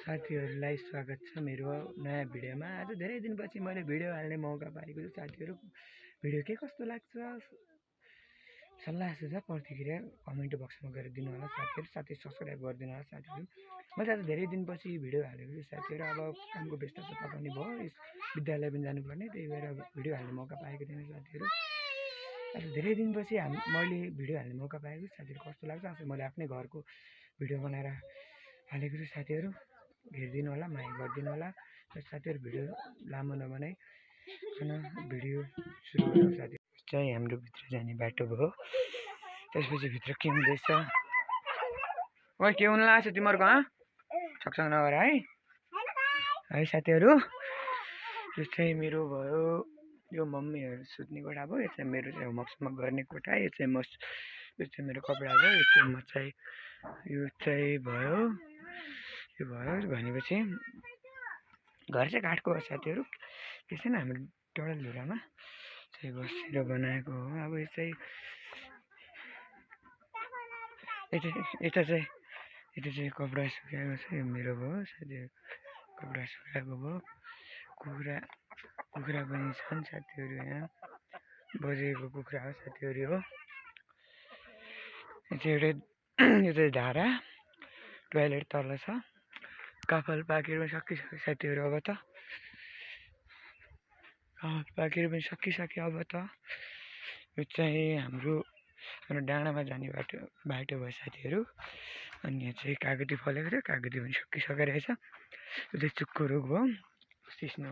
साथीहरूलाई स्वागत छ मेरो नयाँ भिडियोमा। आज धेरै दिनपछि मैले भिडियो हाल्ने मौका पाएको छु। साथीहरू भिडियो के कस्तो लाग्छ सल्लाह सुझाव प्रतिक्रिया कमेन्ट बक्समा गरेर दिनु होला साथीहरू। साथै सब्सक्राइब गरिदिनु होला साथीहरू। मैले आज धेरै दिनपछि भिडियो हालेको छु साथीहरू। अब कामको व्यस्तता पनि भयो, विद्यालय पनि जानुपर्ने, त्यही भएर भिडियो हाल्ने मौका पाएको थिएन साथीहरू। आज धेरै दिनपछि मैले भिडियो हाल्ने मौका पाएको छु साथीहरू। कस्तो लाग्छ आज मैले आफ्नै घरको भिडियो बनाएर हालेको छु साथीहरू। हेरिदिनु होला, माया गरिदिनु होला साथीहरू। भिडियो लामो नबनाई भिडियो सुरु गरौँ साथी। चाहिँ हाम्रो भित्र जाने बाटो भयो। त्यसपछि भित्र के हुँदैछ, ओ के हुन लाग्छ तिमीहरूको छकछक नगर है साथीहरू। यो चाहिँ मेरो भयो, यो मम्मीहरू सुत्ने कोठा भयो। यो चाहिँ मेरो चाहिँ होमवर्कसम्म गर्ने कोठा। यो चाहिँ मेरो कपडा भयो। यो चाहिँ म चाहिँ यो चाहिँ भयो, यो भयो भनेपछि घर चाहिँ काठको हो साथीहरू। त्यो चाहिँ हाम्रो डडेलधुरामा चाहिँ बसेर बनाएको हो। अब यो चाहिँ यता चाहिँ कपडा सुकाएको छ। यो मेरो भयो साथीहरू, कपडा सुकाएको भयो। कुखुरा पनि छन् साथीहरू। यहाँ बजेको कुखुरा हो साथीहरू हो। यो चाहिँ धारा, टोयलेट तल छ। काफल पाकेर पनि सकिसक्यो साथीहरू। अब त पाकेर पनि सकिसक्यो। अब त यो चाहिँ हाम्रो डाँडामा जाने बाटो भयो साथीहरू। अनि यहाँ चाहिँ कागती फलेको थियो, कागती पनि सकिसकेको रहेछ। यो चाहिँ चुक्को रुख भयो, सिस्नो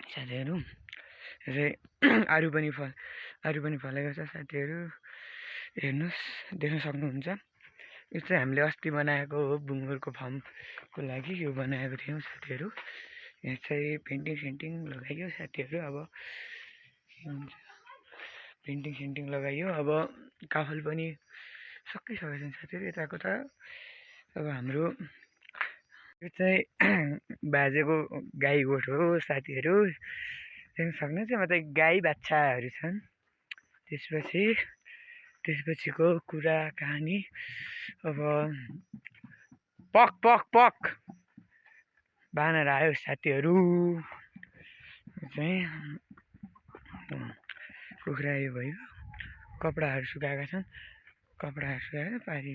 साथीहरू। यो चाहिँ आरु पनि फलेको छ साथीहरू। हेर्नुहोस्, देख्न सक्नुहुन्छ। यो चाहिँ हामीले अस्ति बनाएको हो बुङ्गुरको फार्मको लागि। यो बनाएको थियौँ साथीहरू। यहाँ चाहिँ पेन्टिङ लगाइयो साथीहरू। अब के हुन्छ, पेन्टिङ लगाइयो। अब काफल पनि सकिसकेको छ साथीहरू। यताको त अब हाम्रो यो चाहिँ बाजेको गाई गोठ हो साथीहरू। देख्न सक्नुहुन्छ, मतलब गाई बाच्छाहरू छन्। त्यसपछिको कुरा कहानी अब पक बानर आयो साथीहरू। चाहिँ कुखुरा यो भयो। कपडाहरू सुकाएका छन्, कपडाहरू सुकाएर पारि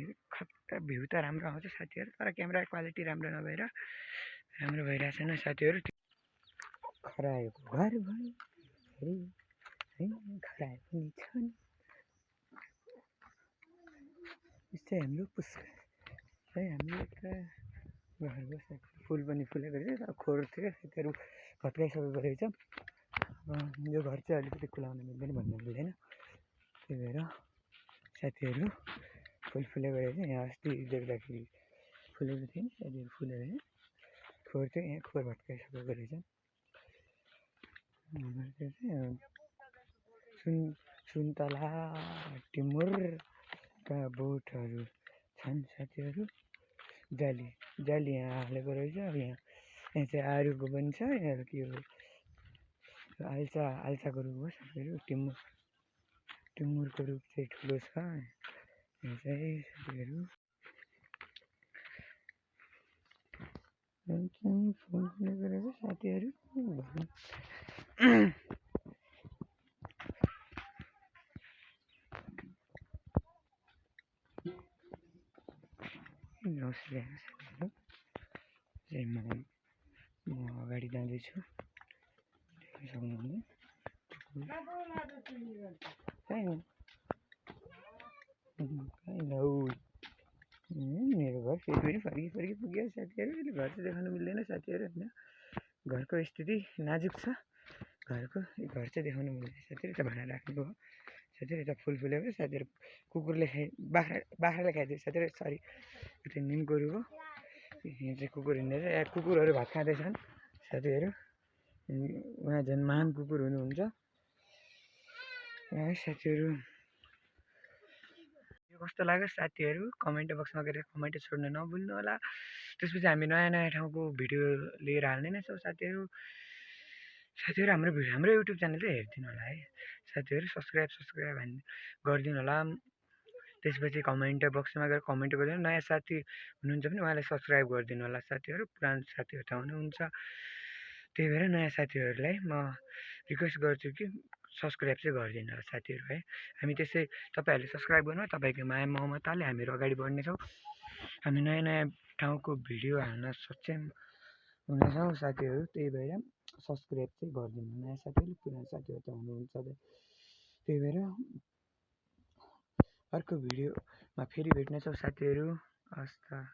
भ्यू त राम्रो आउँछ साथीहरू। तर क्यामेरा क्वालिटी राम्रो नभएर राम्रो भइरहेको छैन साथीहरू। खरायोको घर भयो, खरायो पनि छन्। यस्तै हाम्रो पुस्का चाहिँ हाम्रो यता घर बसेको। फुल पनि फुलेको रहेछ, तर खोर थियो साथीहरू, भत्काइसकेको रहेछ। यो घर चाहिँ अलिकति खुलाउन मिल्दैन, भन्नु मिल्दैन। त्यही भएर साथीहरू फुल फुलेको रहेछ। यहाँ अस्ति देख्दाखेरि फुलेको थिएन साथीहरू, फुलेको रहेछ। खोर चाहिँ यहाँ खोर भत्काइसकेको रहेछ। सुन्तला टिमुरका बोटहरू छन् साथीहरू। जाली यहाँ हालेको रहेछ। अब यहाँ चाहिँ आरुको पनि छ। यहाँ के हो, आल्चाको रुख हो साथीहरू। टिमुरको रुख चाहिँ ठुलो छ। यहाँ चाहिँ साथीहरू फुल फुलेको रहेछ साथीहरू। साथीहरू चाहिँ म अगाडि जाँदैछु, देख्न सक्नुहुन्छ। मेरो घर फेरि फर्की पुग्यो साथीहरू। अहिले घर चाहिँ देखाउनु मिल्दैन साथीहरू, होइन। घरको स्थिति नाजुक छ। घर चाहिँ देखाउनु मिल्दैन साथीहरू। यता भाँडा राख्नुको हो साथीहरू। यता फुल फुलेको साथीहरू। कुकुरले बाख्राले खाइदियो साथीहरू। सरी, यो चाहिँ निमको रुख हो। यहाँ चाहिँ कुकुर हिँडेर, यहाँ कुकुरहरू भात खाँदैछन् साथीहरू। उहाँ झन् महान कुकुर हुनुहुन्छ है साथीहरू। यो कस्तो लाग्यो साथीहरू, कमेन्ट बक्समा गएर कमेन्ट छोड्न नभुल्नु होला। त्यसपछि हामी नयाँ ठाउँको भिडियो लिएर हाल्ने नै छौँ साथीहरू। हाम्रो युट्युब च्यानल चाहिँ हेरिदिनु होला है साथीहरू। सब्सक्राइब गरिदिनु होला। त्यसपछि कमेन्ट बक्समा गएर कमेन्ट गरिदिनु। नयाँ साथी हुनुहुन्छ भने उहाँलाई सब्सक्राइब गरिदिनु होला साथीहरू। पुरानो साथीहरू त हुनुहुन्छ, त्यही भएर नयाँ साथीहरूलाई म रिक्वेस्ट गर्छु कि सब्सक्राइब चाहिँ गरिदिनु होला साथीहरू है। हामी त्यसै तपाईँहरूले सब्सक्राइब गर्नु, तपाईँको माया ममताले हामीहरू अगाडि बढ्नेछौँ। हामी नयाँ नयाँ ठाउँको भिडियो हाल्न सक्षम हुनेछौँ साथीहरू। त्यही भएर सब्सक्राइब चाहिँ गरिदिनु नयाँ साथीहरूले, पुरानो साथीहरू त हुनुहुन्छ। त्यही भएर अर्को भिडियोमा फेरि भेट्नेछौँ साथीहरू। हस् त।